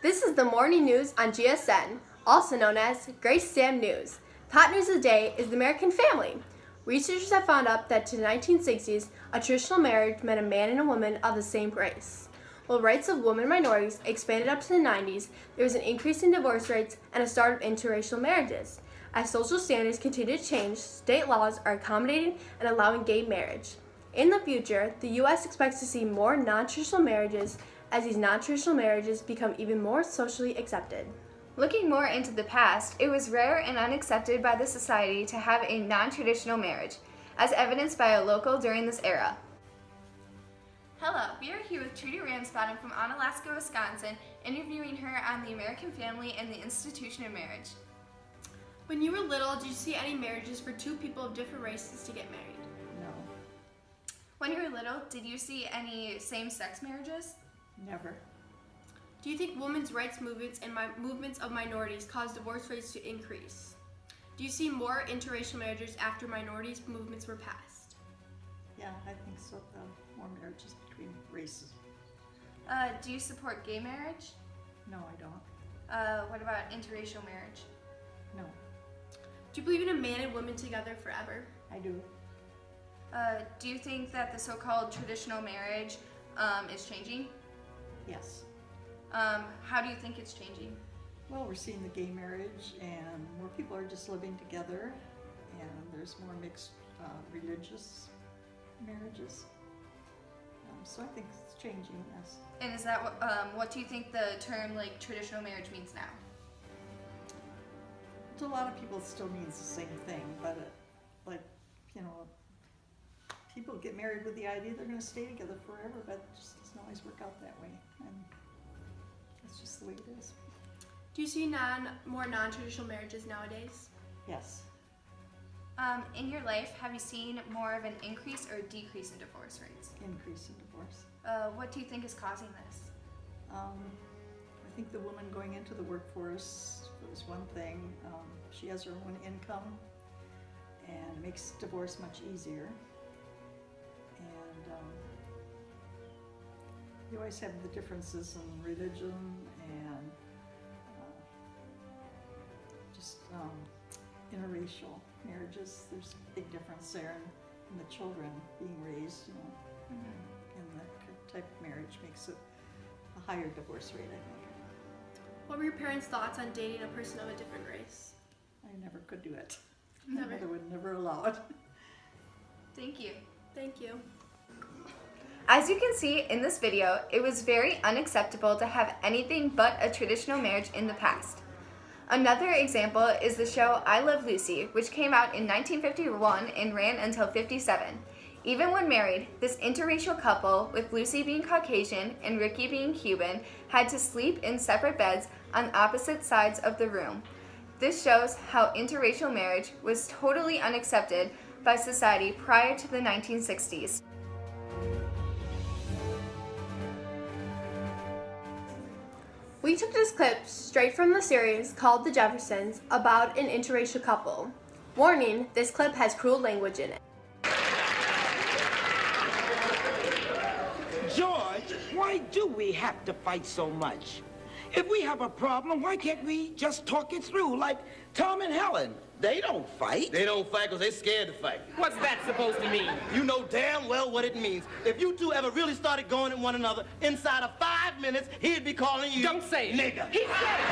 This is the morning news on GSN, also known as Grace Sam News. Hot news of the day is the American family. Researchers have found out that to the 1960s, a traditional marriage meant a man and a woman of the same race. While rights of women minorities expanded up to the 90s, there was an increase in divorce rates and a start of interracial marriages. As social standards continue to change, state laws are accommodating and allowing gay marriage. In the future, the U.S. expects to see more non-traditional marriages as these non-traditional marriages become even more socially accepted. Looking more into the past, it was rare and unaccepted by the society to have a non-traditional marriage, as evidenced by a local during this era. Hello, we are here with Trudy Ramsbottom from Onalaska, Wisconsin, interviewing her on the American family and the institution of marriage. When you were little, did you see any marriages for two people of different races to get married? No, When you were little, did you see any same-sex marriages? never. Do you think women's rights movements and movements of minorities caused divorce rates to increase? Do you see more interracial marriages after minorities movements were passed? Yeah, I think so. More marriages between races. Do you support gay marriage? No, I don't. What about interracial marriage? No, Do you believe in a man and woman together forever? I do. Do you think that the so-called traditional marriage is changing? Yes. How do you think it's changing? Well, we're seeing the gay marriage, and more people are just living together, and there's more mixed religious marriages. So I think it's changing. Yes. And is that what do you think the term like traditional marriage means now? To a lot of people, it still means the same thing, but people get married with the idea they're going to stay together forever, but it just doesn't always work out that way, and that's just the way it is. Do you see more non-traditional marriages nowadays? Yes. In your life, have you seen more of an increase or decrease in divorce rates? Increase in divorce. What do you think is causing this? I think the woman going into the workforce is one thing. She has her own income, and it makes divorce much easier. And you always have the differences in religion and interracial marriages. There's a big difference there in the children being raised, and that type of marriage makes it a higher divorce rate, I think. What were your parents' thoughts on dating a person of a different race? I never could do it. Never. My mother would never allow it. Thank you. Thank you. As you can see in this video, it was very unacceptable to have anything but a traditional marriage in the past. Another example is the show I Love Lucy, which came out in 1951 and ran until 1957. Even when married, this interracial couple, with Lucy being Caucasian and Ricky being Cuban, had to sleep in separate beds on opposite sides of the room. This shows how interracial marriage was totally unaccepted by society prior to the 1960s. We took this clip straight from the series called The Jeffersons about an interracial couple. Warning, this clip has cruel language in it. George, why do we have to fight so much? If we have a problem, why can't we just talk it through like Tom and Helen? They don't fight. They don't fight because they're scared to fight. What's that supposed to mean? You know damn well what it means. If you two ever really started going at one another, inside of 5 minutes, he'd be calling you... Don't say it. Nigga. He said it.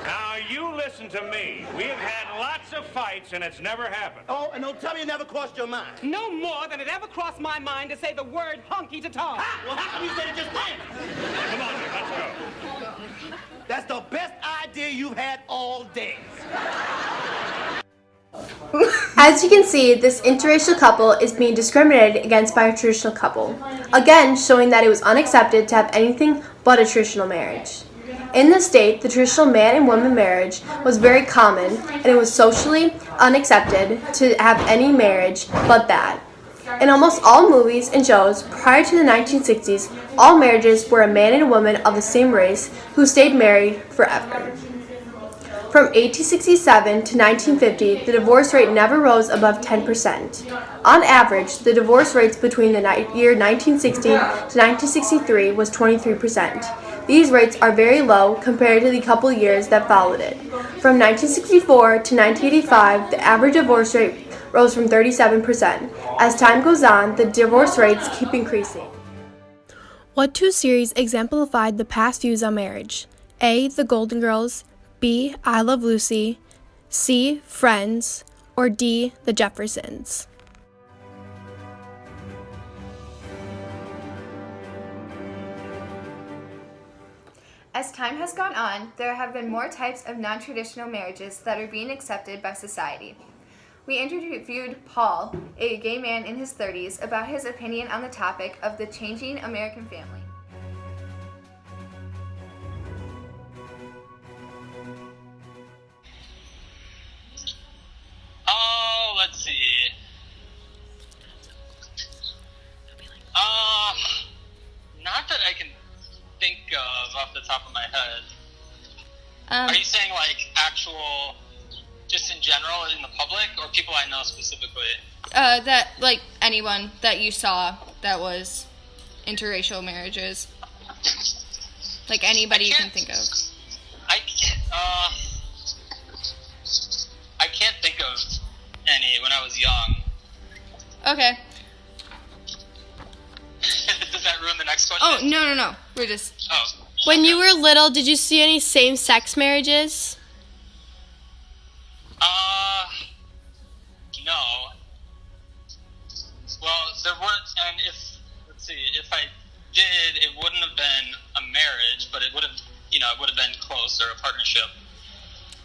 Now, you listen to me. We have had lots of fights, and it's never happened. Oh, and don't tell me it never crossed your mind. No more than it ever crossed my mind to say the word hunky to Tom. Ah, well, how come you said it just then? Come on, Nick, let's go. That's the best idea you've had all day. As you can see, this interracial couple is being discriminated against by a traditional couple, again showing that it was unaccepted to have anything but a traditional marriage. In the state, the traditional man and woman marriage was very common, and it was socially unaccepted to have any marriage but that. In almost all movies and shows prior to the 1960s, all marriages were a man and a woman of the same race who stayed married forever. From 1867 to 1950, the divorce rate never rose above 10%. On average, the divorce rates between the year 1960 to 1963 was 23%. These rates are very low compared to the couple years that followed it. From 1964 to 1985, the average divorce rate rose from 37%. As time goes on, the divorce rates keep increasing. What two series exemplified the past views on marriage? A. The Golden Girls, B. I Love Lucy, C. Friends, or D. The Jeffersons? As time has gone on, there have been more types of non-traditional marriages that are being accepted by society. We interviewed Paul, a gay man in his 30s, about his opinion on the topic of the changing American family. Let's see. Not that I can think of off the top of my head. Are you saying like actual, just in general in the public, or people I know specifically? That, like, anyone that you saw that was interracial marriages. Like, anybody you can think of. I can't think of any when I was young. Okay. Does that ruin the next question? Oh, no. We're just... Oh. When you were little, did you see any same-sex marriages? No. Well, there weren't, and if I did, it wouldn't have been a marriage, but it would have been close, or a partnership.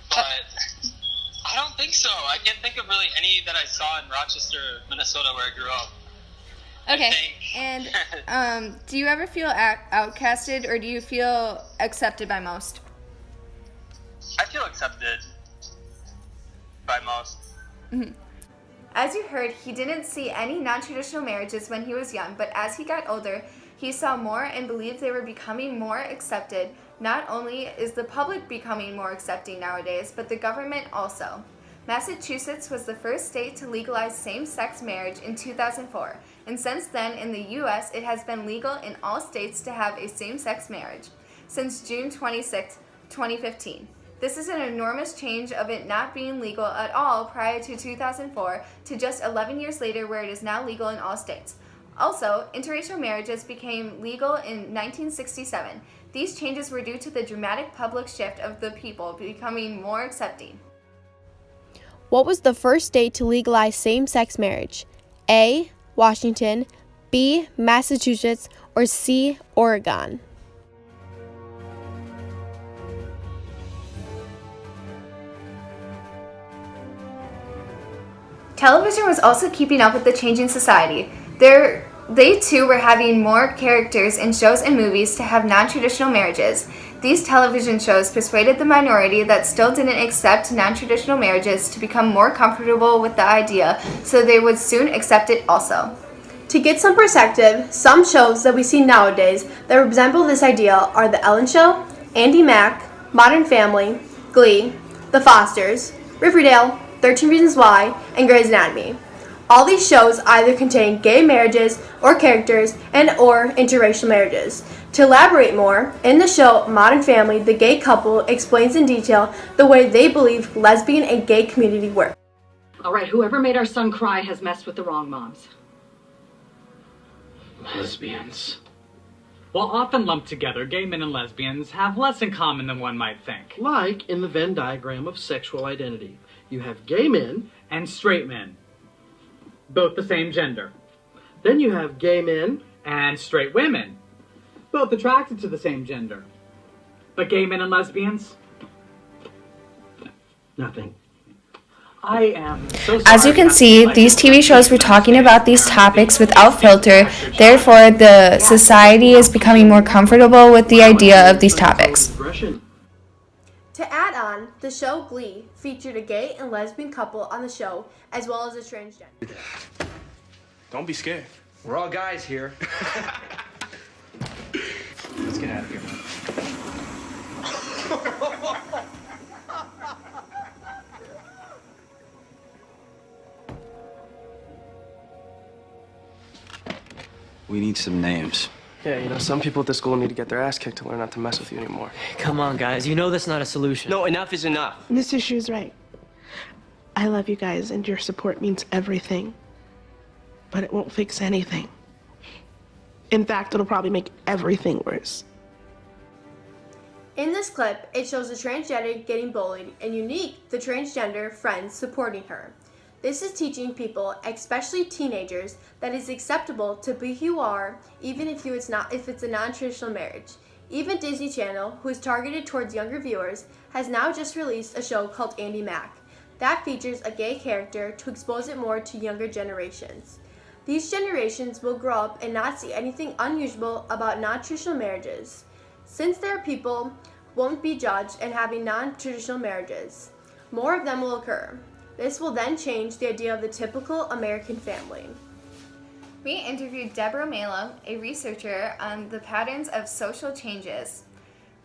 But I don't think so. I can't think of really any that I saw in Rochester, Minnesota, where I grew up. Okay, and do you ever feel outcasted, or do you feel accepted by most? I feel accepted by most. Mm-hmm. As you heard, he didn't see any non-traditional marriages when he was young, but as he got older, he saw more and believed they were becoming more accepted. Not only is the public becoming more accepting nowadays, but the government also. Massachusetts was the first state to legalize same-sex marriage in 2004, and since then in the U.S. it has been legal in all states to have a same-sex marriage since June 26, 2015. This is an enormous change of it not being legal at all prior to 2004 to just 11 years later where it is now legal in all states. Also, interracial marriages became legal in 1967. These changes were due to the dramatic public shift of the people becoming more accepting. What was the first state to legalize same-sex marriage? A. Washington, B. Massachusetts, or C. Oregon? Television was also keeping up with the changing society. They too were having more characters in shows and movies to have non-traditional marriages. These television shows persuaded the minority that still didn't accept non-traditional marriages to become more comfortable with the idea, so they would soon accept it also. To get some perspective, some shows that we see nowadays that resemble this idea are The Ellen Show, Andy Mack, Modern Family, Glee, The Fosters, Riverdale, 13 Reasons Why, and Grey's Anatomy. All these shows either contain gay marriages or characters and/or interracial marriages. To elaborate more, in the show Modern Family, the gay couple explains in detail the way they believe lesbian and gay community work. All right, whoever made our son cry has messed with the wrong moms. Lesbians. While often lumped together, gay men and lesbians have less in common than one might think. Like in the Venn diagram of sexual identity. You have gay men and straight men, both the same gender. Then you have gay men and straight women, both attracted to the same gender. But gay men and lesbians? Nothing. I am so sorry. As you can see, these TV shows were talking about these topics without filter, therefore the society is becoming more comfortable with the idea of these topics. To add on, the show Glee featured a gay and lesbian couple on the show, as well as a transgender. Don't be scared. We're all guys here. Let's get out of here. We need some names. Yeah, you know, some people at the school need to get their ass kicked to learn not to mess with you anymore. Come on, guys. You know that's not a solution. No, enough is enough. Mr. Shu is right. I love you guys, and your support means everything. But it won't fix anything. In fact, it'll probably make everything worse. In this clip, it shows a transgender getting bullied and Unique, the transgender friend, supporting her. This is teaching people, especially teenagers, that it's acceptable to be who you are, even if it's a non-traditional marriage. Even Disney Channel, who is targeted towards younger viewers, has now just released a show called Andy Mack that features a gay character to expose it more to younger generations. These generations will grow up and not see anything unusual about non-traditional marriages, since their people won't be judged in having non-traditional marriages. More of them will occur. This will then change the idea of the typical American family. We interviewed Deborah Malo, a researcher on the patterns of social changes.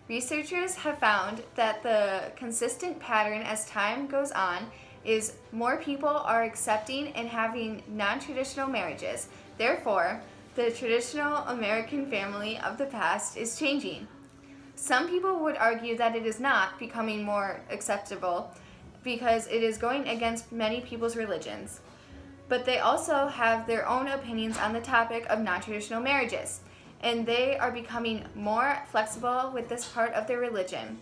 Researchers have found that the consistent pattern as time goes on is more people are accepting and having non-traditional marriages. Therefore, the traditional American family of the past is changing. Some people would argue that it is not becoming more acceptable because it is going against many people's religions. But they also have their own opinions on the topic of non-traditional marriages, and they are becoming more flexible with this part of their religion.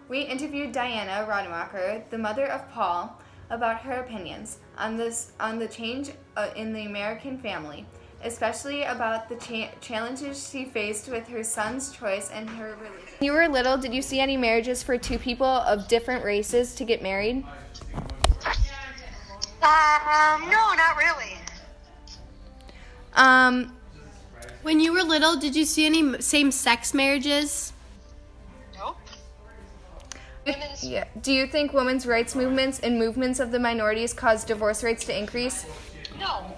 We interviewed Diana Rademacher, the mother of Paul, about her opinions on the change in the American family, especially about the challenges she faced with her son's choice and her religion. When you were little, did you see any marriages for two people of different races to get married? No, not really. When you were little, did you see any same-sex marriages? Nope. Yeah. Do you think women's rights movements and movements of the minorities caused divorce rates to increase? No.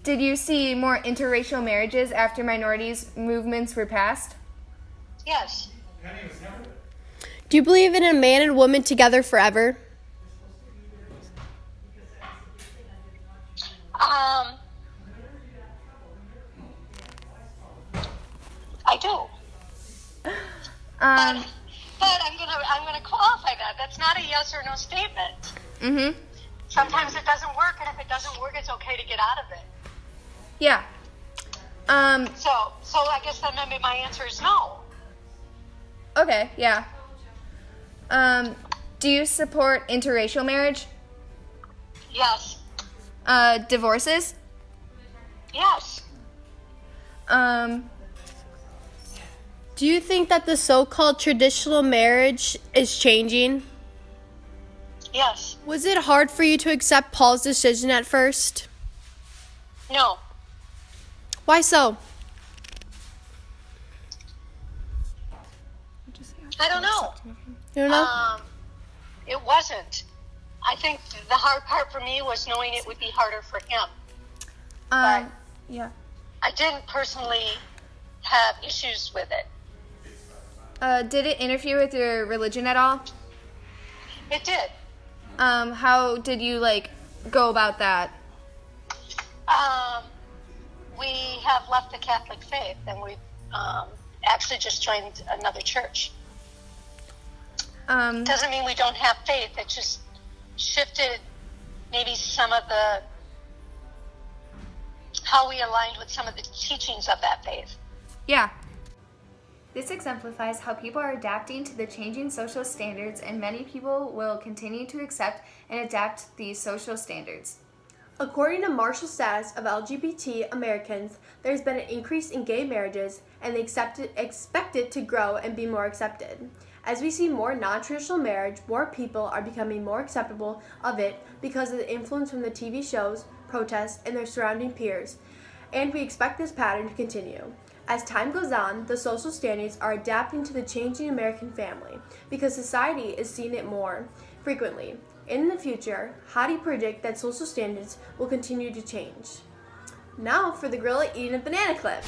Did you see more interracial marriages after minorities movements were passed? Yes. Do you believe in a man and woman together forever? I do. But I'm gonna qualify that. That's not a yes or no statement. Mm-hmm. Sometimes it doesn't work, and if it doesn't work, it's okay to get out of it. Yeah. So I guess then maybe my answer is no. Okay, yeah. Do you support interracial marriage? Yes. Divorces? Yes. Do you think that the so-called traditional marriage is changing? Yes. Was it hard for you to accept Paul's decision at first? No. Why so? I don't know. You don't know? It wasn't. I think the hard part for me was knowing it would be harder for him. But yeah. I didn't personally have issues with it. Did it interfere with your religion at all? It did. How did you, go about that? We have left the Catholic faith, and we actually just joined another church. Doesn't mean we don't have faith. It just shifted maybe some of how we aligned with some of the teachings of that faith. Yeah. This exemplifies how people are adapting to the changing social standards, and many people will continue to accept and adapt these social standards. According to Marshall Status of LGBT Americans, there's been an increase in gay marriages, and they expect it to grow and be more accepted. As we see more non-traditional marriage, more people are becoming more acceptable of it because of the influence from the TV shows, protests, and their surrounding peers, and we expect this pattern to continue. As time goes on, the social standards are adapting to the changing American family because society is seeing it more frequently. In the future, how do you predict that social standards will continue to change? Now for the gorilla eating a banana clip.